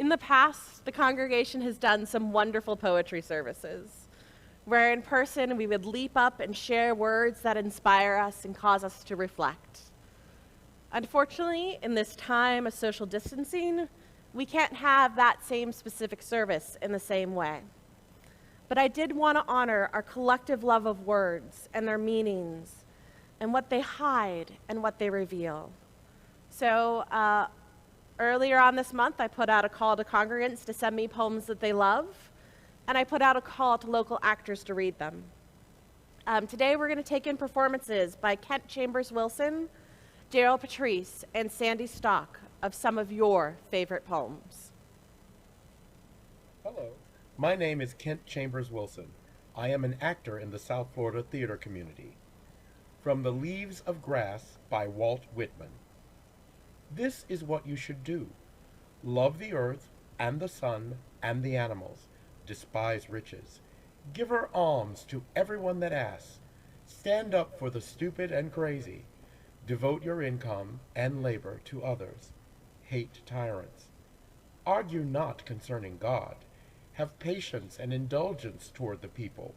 In the past, the congregation has done some wonderful poetry services, where in person we would leap up and share words that inspire us and cause us to reflect. Unfortunately, in this time of social distancing, we can't have that same specific service in the same way. But I did want to honor our collective love of words and their meanings and what they hide and what they reveal. So earlier on this month, I put out a call to congregants to send me poems that they love, and I put out a call to local actors to read them. Today, we're going to take in performances by Kent Chambers Wilson, Daryl Patrice, and SandiStock of some of your favorite poems. Hello, my name is Kent Chambers Wilson. I am an actor in the South Florida theater community. From The Leaves of Grass by Walt Whitman. This is what you should do. Love the earth and the sun and the animals. Despise riches. Give her alms to everyone that asks. Stand up for the stupid and crazy. Devote your income and labor to others. Hate tyrants. Argue not concerning God. Have patience and indulgence toward the people.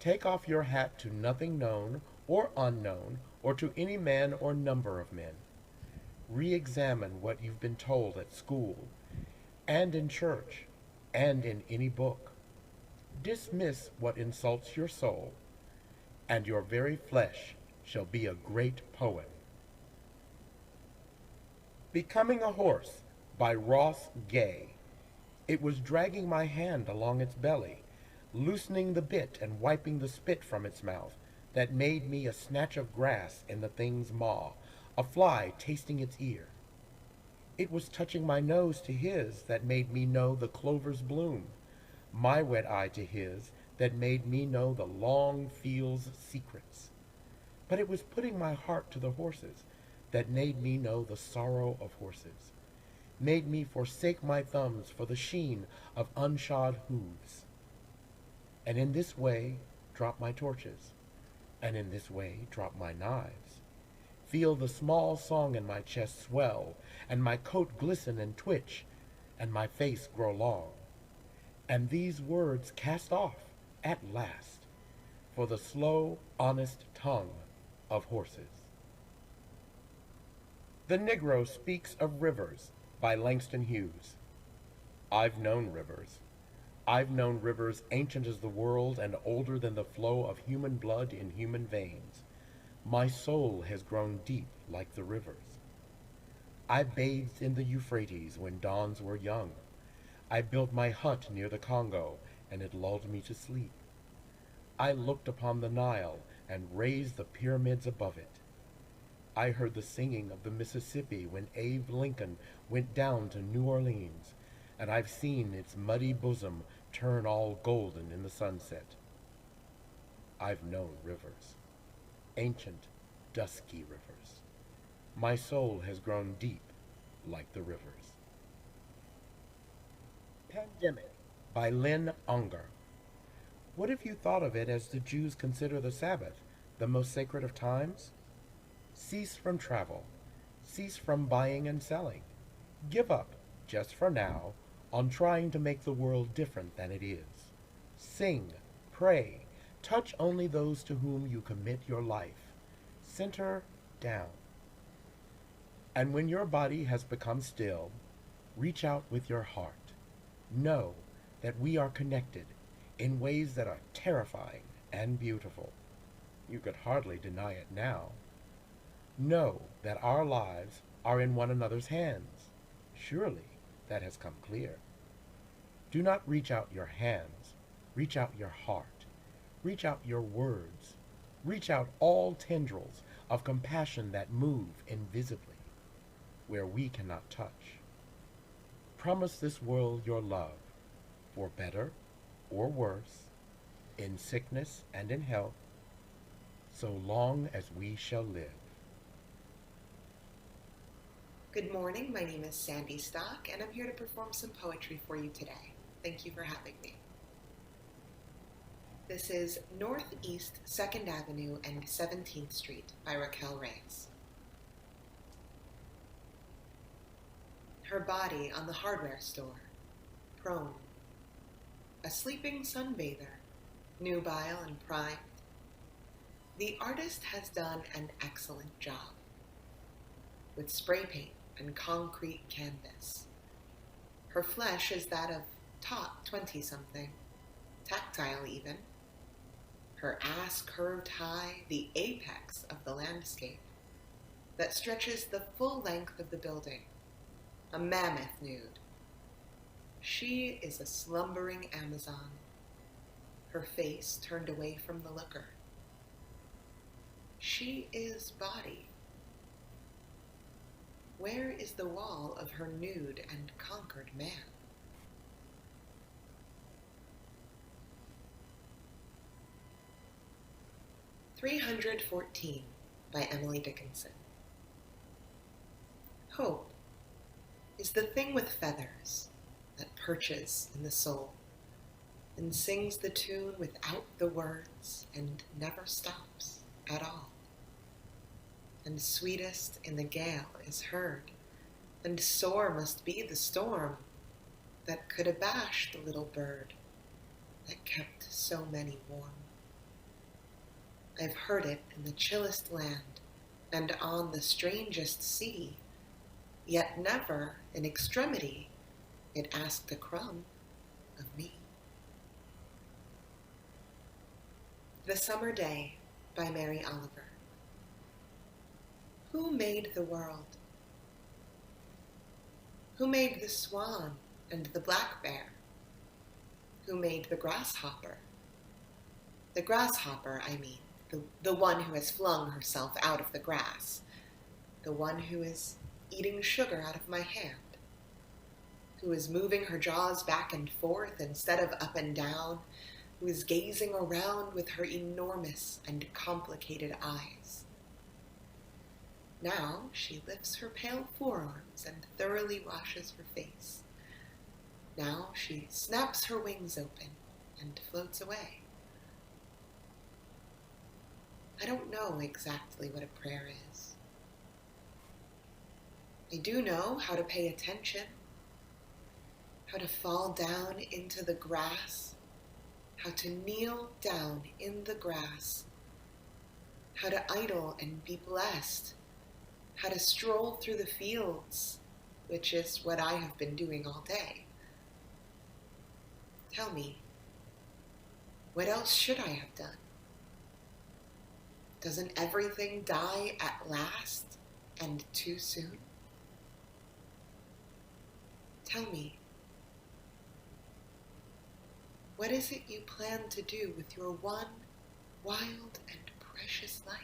Take off your hat to nothing known or unknown, or to any man or number of men. Re-examine what you've been told at school, and in church, and in any book. Dismiss what insults your soul, and your very flesh shall be a great poem. Becoming a Horse by Ross Gay. It was dragging my hand along its belly, loosening the bit and wiping the spit from its mouth, that made me a snatch of grass in the thing's maw, a fly tasting its ear. It was touching my nose to his that made me know the clover's bloom, my wet eye to his that made me know the long field's secrets. But it was putting my heart to the horse's that made me know the sorrow of horses, made me forsake my thumbs for the sheen of unshod hooves. And in this way drop my torches, and in this way drop my knives. Feel the small song in my chest swell, and my coat glisten and twitch, and my face grow long. And these words cast off at last, for the slow, honest tongue of horses. The Negro Speaks of Rivers by Langston Hughes. I've known rivers. I've known rivers ancient as the world and older than the flow of human blood in human veins. My soul has grown deep like the rivers. I bathed in the Euphrates when dawns were young. I built my hut near the Congo, and it lulled me to sleep. I looked upon the Nile and raised the pyramids above it. I heard the singing of the Mississippi when Abe Lincoln went down to New Orleans, and I've seen its muddy bosom turn all golden in the sunset. I've known rivers, ancient, dusky rivers. My soul has grown deep like the rivers. Pandemic by Lynn Unger. What if you thought of it as the Jews consider the Sabbath, the most sacred of times? Cease from travel. Cease from buying and selling. Give up, just for now, on trying to make the world different than it is. Sing, pray, touch only those to whom you commit your life. Center down. And when your body has become still, reach out with your heart. Know that we are connected in ways that are terrifying and beautiful. You could hardly deny it now. Know that our lives are in one another's hands. Surely that has come clear. Do not reach out your hands. Reach out your heart. Reach out your words. Reach out all tendrils of compassion that move invisibly where we cannot touch. Promise this world your love, for better or worse, in sickness and in health, so long as we shall live. Good morning, my name is SandiStock, and I'm here to perform some poetry for you today. Thank you for having me. This is Northeast 2nd Avenue and 17th Street by Raquel Reyes. her body on the hardware store, prone. A sleeping sunbather, nubile and primed. The artist has done an excellent job. With spray paint and concrete canvas. Her flesh is that of taut 20-something, tactile even. Her ass curved high, the apex of the landscape that stretches the full length of the building, a mammoth nude. She is a slumbering Amazon, her face turned away from the looker. She is body. Where is the wall of her nude and conquered man? "314" by Emily Dickinson. Hope is the thing with feathers that perches in the soul and sings the tune without the words and never stops at all. And sweetest in the gale is heard, and sore must be the storm that could abash the little bird that kept so many warm. I've heard it in the chillest land and on the strangest sea, yet never in extremity it asked a crumb of me. The Summer Day by Mary Oliver. Who made the world? Who made the swan and the black bear? Who made the grasshopper? The grasshopper, I mean, the one who has flung herself out of the grass, the one who is eating sugar out of my hand, who is moving her jaws back and forth instead of up and down, who is gazing around with her enormous and complicated eyes. Now she lifts her pale forearms and thoroughly washes her face. Now she snaps her wings open and floats away. I don't know exactly what a prayer is. I do know how to pay attention, how to fall down into the grass, how to kneel down in the grass, how to idle and be blessed, how to stroll through the fields, which is what I have been doing all day. Tell me, what else should I have done? Doesn't everything die at last and too soon? Tell me, what is it you plan to do with your one wild and precious life?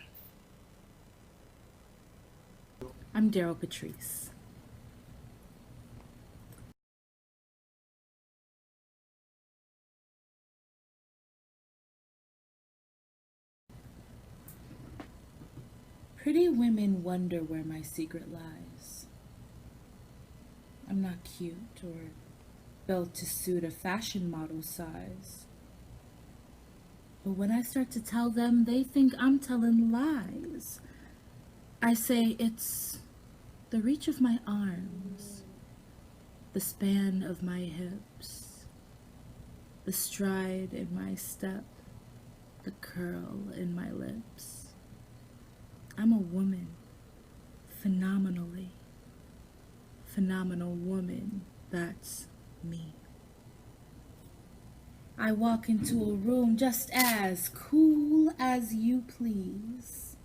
I'm Daryl Patrice. Pretty women wonder where my secret lies. I'm not cute or built to suit a fashion model size. But when I start to tell them, they think I'm telling lies. I say it's the reach of my arms, the span of my hips, the stride in my step, the curl in my lips. I'm a woman, phenomenal woman, that's me. I walk into a room just as cool as you please.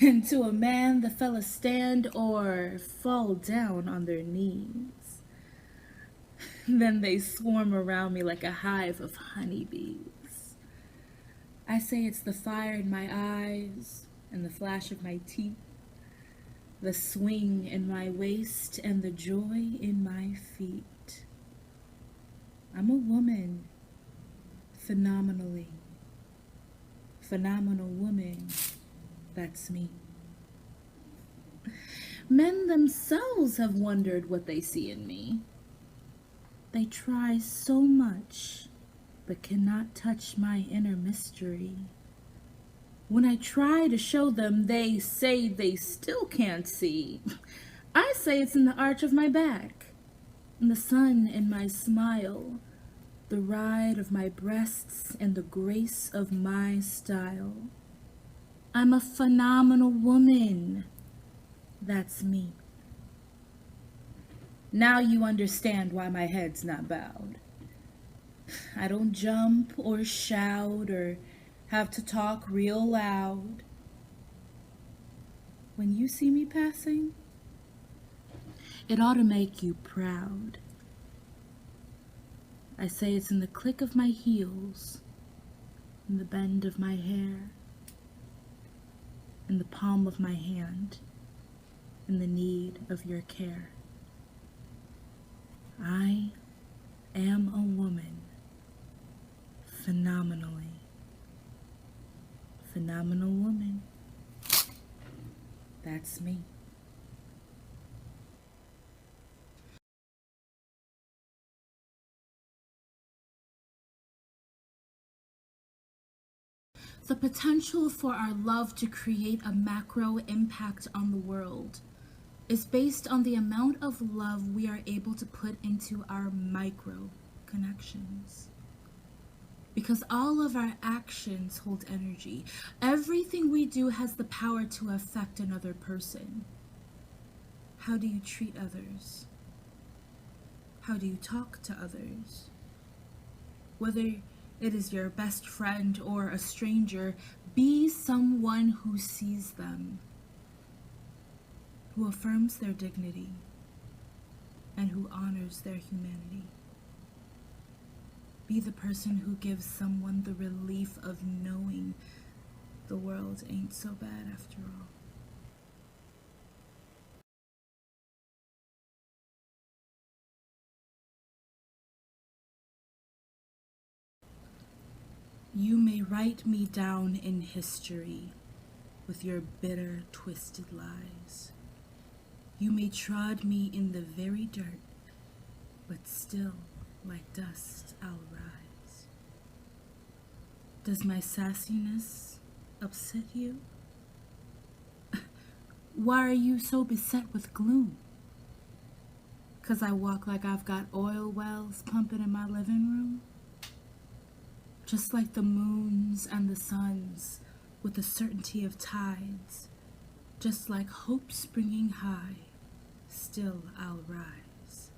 And to a man, the fellas stand or fall down on their knees. Then they swarm around me like a hive of honeybees. I say it's the fire in my eyes and the flash of my teeth, the swing in my waist and the joy in my feet. I'm a woman, phenomenal woman, that's me. Men themselves have wondered what they see in me. They try so much, but cannot touch my inner mystery. When I try to show them, they say they still can't see. I say it's in the arch of my back, in the sun in my smile, the ride of my breasts and the grace of my style. I'm a phenomenal woman. That's me. Now you understand why my head's not bowed. I don't jump or shout or have to talk real loud. When you see me passing, it ought to make you proud. I say it's in the click of my heels, in the bend of my hair, in the palm of my hand, in the need of your care. I am a woman, phenomenally. Phenomenal woman. That's me. The potential for our love to create a macro impact on the world is based on the amount of love we are able to put into our micro connections. Because all of our actions hold energy. Everything we do has the power to affect another person. How do you treat others? How do you talk to others? Whether it is your best friend or a stranger, be someone who sees them, who affirms their dignity, and who honors their humanity. Be the person who gives someone the relief of knowing the world ain't so bad after all. You may write me down in history with your bitter, twisted lies. You may trod me in the very dirt, but still, like dust, I'll rise. Does my sassiness upset you? Why are you so beset with gloom? 'Cause I walk like I've got oil wells pumping in my living room? Just like the moons and the suns, with the certainty of tides, just like hope springing high, still I'll rise.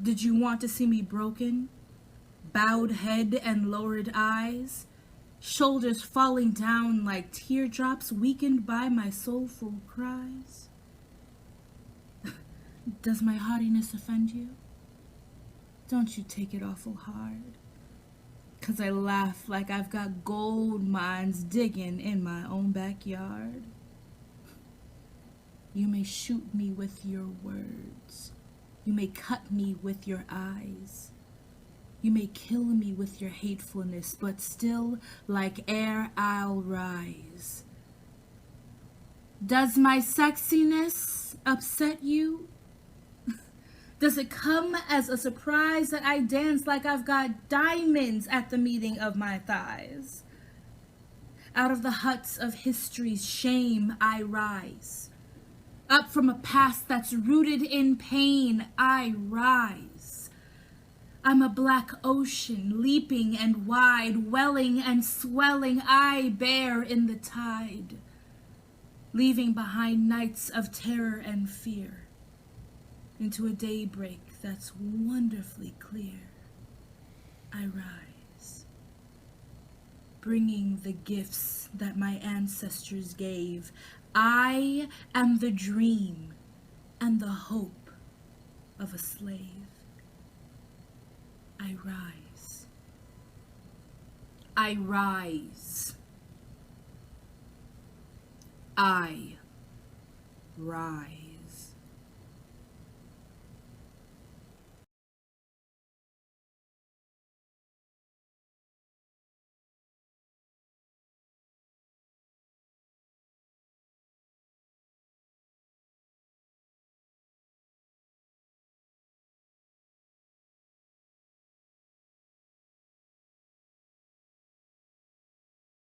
Did you want to see me broken? Bowed head and lowered eyes, shoulders falling down like teardrops weakened by my soulful cries? Does my haughtiness offend you? Don't you take it awful hard, 'cause I laugh like I've got gold mines digging in my own backyard. You may shoot me with your words. You may cut me with your eyes. You may kill me with your hatefulness, but still, like air, I'll rise. Does my sexiness upset you? Does it come as a surprise that I dance like I've got diamonds at the meeting of my thighs? Out of the huts of history's shame, I rise. Up from a past that's rooted in pain, I rise. I'm a black ocean, leaping and wide, welling and swelling, I bear in the tide, leaving behind nights of terror and fear, into a daybreak that's wonderfully clear. I rise, bringing the gifts that my ancestors gave. I am the dream and the hope of a slave. I rise. I rise. I rise.